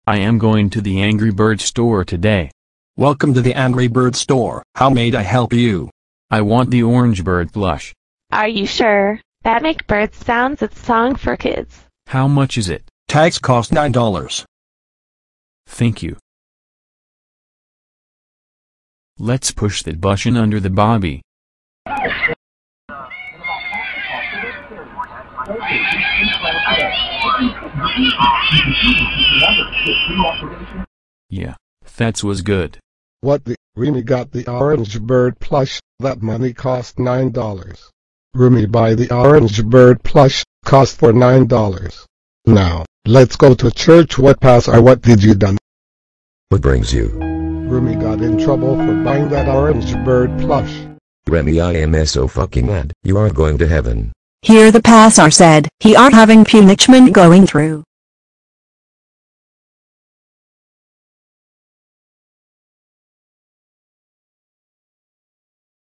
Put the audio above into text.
I am going to the Angry Bird store today. Welcome to the Angry Bird store. How may I help you? I want the orange bird plush. Are you sure? That make bird sounds a song for kids. How much is it? Tags cost $9. Thank you. Let's push that button under the bobby. Yeah, that was good. What the? Remy got the orange bird plush, that money cost $9. Remy buy the orange bird plush, cost for $9. Now, let's go to church. What pass or what did you done? What brings you? Remy got in trouble for buying that orange bird plush. Remy, I am so fucking mad. You aren't going to heaven. Here the pastor said, he are having punishment going through.